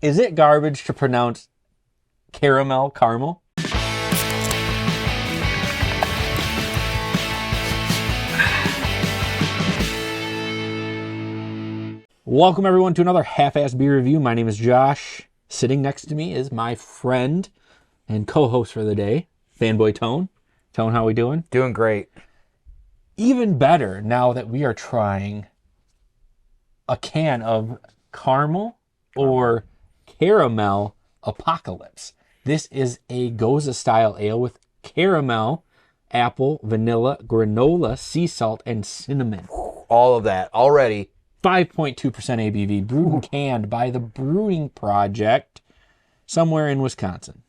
Is it garbage to pronounce caramel? Welcome everyone to another half-assed beer review. My name is Josh. Sitting next to me is my friend and co-host for the day, FanboyTone. Tone, how we doing? Doing great. Even better now that we are trying a can of caramel or caramel Applocalypse. This is a Gose Style Ale with caramel, apple, vanilla, granola, sea salt, and cinnamon. All of that already. 5.2% ABV, brewed and canned by the Brewing Projekt somewhere in Wisconsin.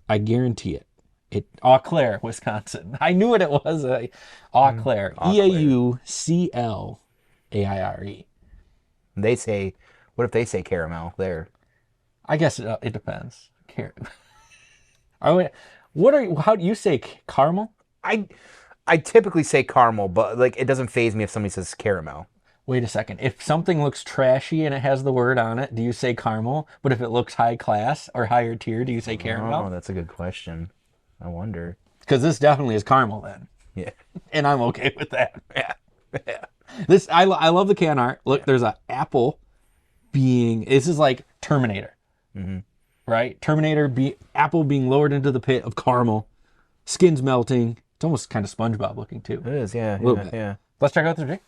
I guarantee it. Eau Claire, Wisconsin. I knew what it was. Eau Claire. E-A-U-C-L-A-I-R-E. They say, what if they say caramel there? I guess it depends. How do you say caramel? I typically say caramel, but like it doesn't faze me if somebody says caramel. Wait a second. If something looks trashy and it has the word on it, do you say caramel? But if it looks high class or higher tier, do you say caramel? Oh, that's a good question. I wonder. Because this definitely is caramel then. Yeah. And I'm okay with that. Yeah. Yeah. I love the can art. Look, there's an apple this is like Terminator. Mm-hmm. Right? Apple being lowered into the pit of caramel. Skin's melting. It's almost kind of SpongeBob looking too. It is, yeah. A little bit. Yeah. Let's check out the drink.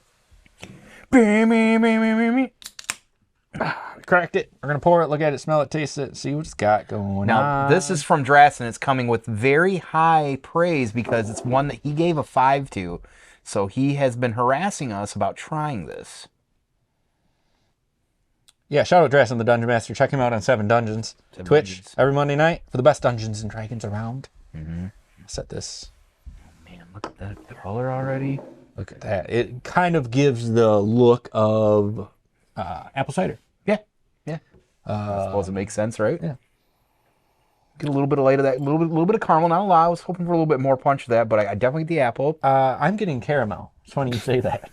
Cracked it. We're going to pour it, look at it, smell it, taste it, see what it's got going on. Now, this is from Drasten. It's coming with very high praise because it's one that he gave a 5 to. So he has been harassing us about trying this. Yeah, shout out Drasten The Dungeon Master. Check him out on 7 Dungeons. Twitch, Dungeons. every Monday night for the best Dungeons and Dragons around. Mm-hmm. Set this. Man, look at that color already. Look at that. It kind of gives the look of apple cider. Yeah. Yeah. I suppose it makes sense, right? Yeah. Get a little bit of light of that, a little bit of caramel. Not a lot. I was hoping for a little bit more punch of that, but I definitely get the apple. I'm getting caramel. It's funny you say that.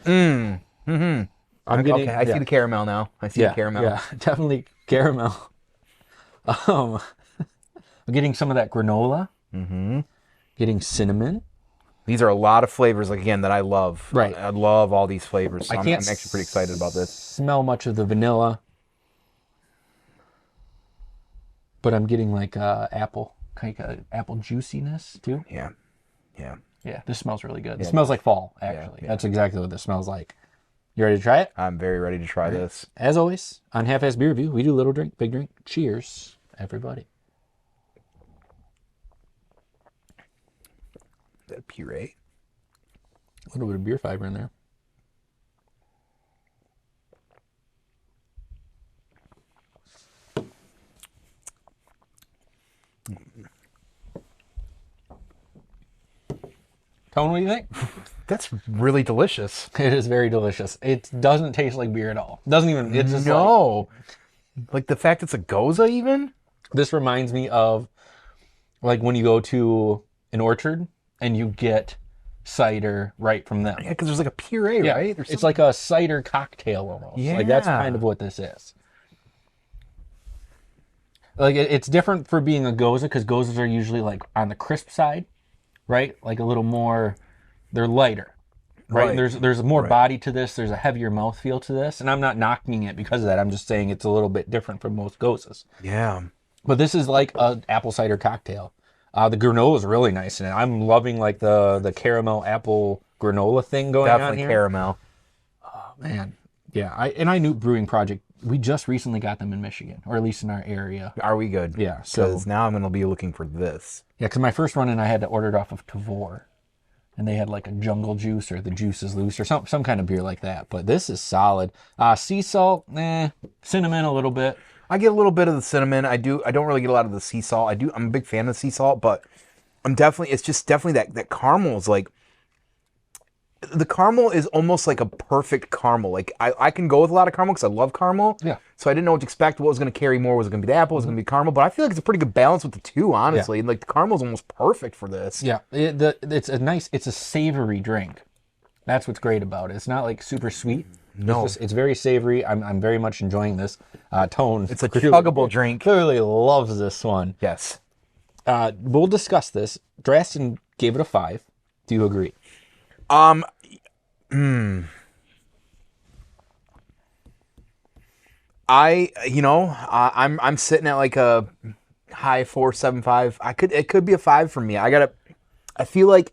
Mm-hmm. I see the caramel now. I see the caramel. Yeah, definitely caramel. I'm getting some of that granola. Mm-hmm. Getting cinnamon. These are a lot of flavors, again, that I love. Right. I love all these flavors. So I'm actually pretty excited about this. Smell much of the vanilla. But I'm getting like apple juiciness too. Yeah. Yeah. Yeah, this smells really good. It smells like fall, actually. Yeah. That's exactly what this smells like. You ready to try it? I'm very ready to try this. As always, on Half-Assed Beer Review, we do little drink, big drink. Cheers, everybody. That puree. A little bit of beer fiber in there. Tone, what do you think? That's really delicious. It is very delicious. It doesn't taste like beer at all. Doesn't even. It's just like the fact it's a Gose even. This reminds me of like when you go to an orchard and you get cider right from them. Yeah, because there's like a puree, right? It's like a cider cocktail almost. Yeah. Like that's kind of what this is. Like it's different for being a Gose because Goses are usually like on the crisp side, right? Like a little more, they're lighter, right? There's more body to this. There's a heavier mouthfeel to this. And I'm not knocking it because of that. I'm just saying it's a little bit different from most Goses. Yeah. But this is like an apple cider cocktail. The granola is really nice in it. I'm loving like the caramel apple granola thing going on here. Definitely caramel. Oh man, yeah. I knew Brewing Projekt. We just recently got them in Michigan, or at least in our area. Are we good? Yeah. So Because now I'm going to be looking for this. yeah, because my first run in, I had to order it off of Tavor, and they had like a jungle juice or the juice is loose or some kind of beer like that. But this is solid. Sea salt, cinnamon a little bit. I get a little bit of the cinnamon. I don't really get a lot of the sea salt. I'm a big fan of the sea salt, but it's just definitely that caramel is like, the caramel is almost like a perfect caramel. Like I can go with a lot of caramel because I love caramel. Yeah. So I didn't know what to expect. What was going to carry more? Was it going to be the apple? Was it going to be caramel? But I feel like it's a pretty good balance with the two, honestly. Yeah. Like the caramel is almost perfect for this. Yeah. It's a savory drink. That's what's great about it. It's not like super sweet. No. It's very savory. I'm very much enjoying this. Tone. It's a chuggable drink. Clearly loves this one. Yes. We'll discuss this. Drasten gave it a 5. Do you agree? I'm sitting at like a high 4.75. It could be a 5 for me. I feel like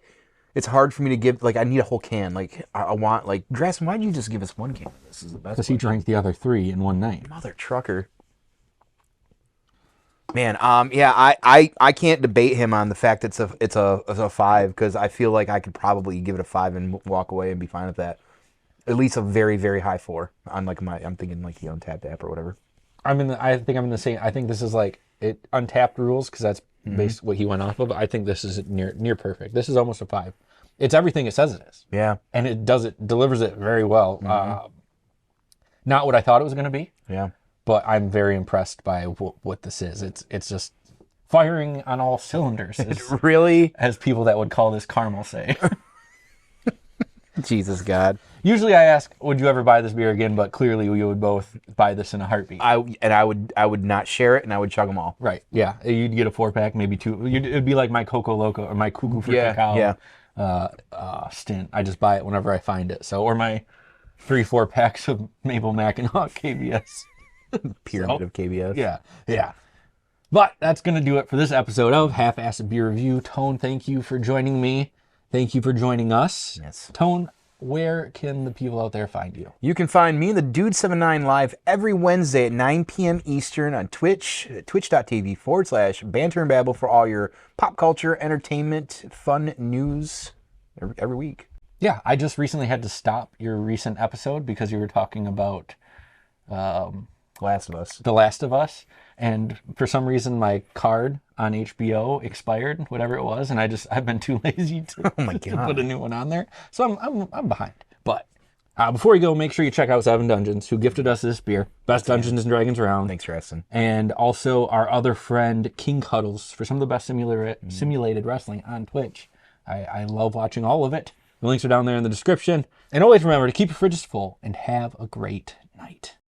it's hard for me to give, like, I need a whole can. Like, I want, like, Drasten, why did you just give us one can? This is the best. Because he drank the other 3 in one night. Mother trucker. Man, I can't debate him on the fact it's a 5, because I feel like I could probably give it a 5 and walk away and be fine with that. At least a very, very high 4 on like I'm thinking like the Untappd app or whatever. I think I'm in the same. I think this is like Untappd rules, because that's based what he went off of. I think this is near perfect. This is almost a 5. It's everything it says it is. Yeah, and it delivers it very well. Not what I thought it was going to be. Yeah, but I'm very impressed by what this is. It's just firing on all cylinders. Really, as people that would call this caramel say. Jesus God. Usually I ask, would you ever buy this beer again? But clearly we would both buy this in a heartbeat. I would not share it, and I would chug them all. Right. Yeah. You'd get a 4-pack, maybe 2. It'd be like my Coco Loco or my Cuckoo for Cacao stint. I just buy it whenever I find it. So, or my 3-4 packs of Maple Mac and Hawk KBS. Pyramid of KBS. Yeah. Yeah. But that's going to do it for this episode of Half-Assed Beer Review. Tone, thank you for joining me. Thank you for joining us. Yes. Tone, where can the people out there find you? You can find me, the Dude79 live every Wednesday at 9 p.m. Eastern on Twitch, twitch.tv/Banter and Babble for all your pop culture, entertainment, fun news every week. Yeah, I just recently had to stop your recent episode because you were talking about Last of Us. The Last of Us, and for some reason my card on HBO expired, whatever it was, and I've been too lazy to, oh my God. to put a new one on there, so I'm behind. But before you go, make sure you check out Seven Dungeons, who gifted us this beer, best Dungeons and Dragons around. Thanks, Drasten. And also our other friend King Cuddles for some of the best simulated wrestling on Twitch. I love watching all of it. The links are down there in the description. And always remember to keep your fridges full and have a great night.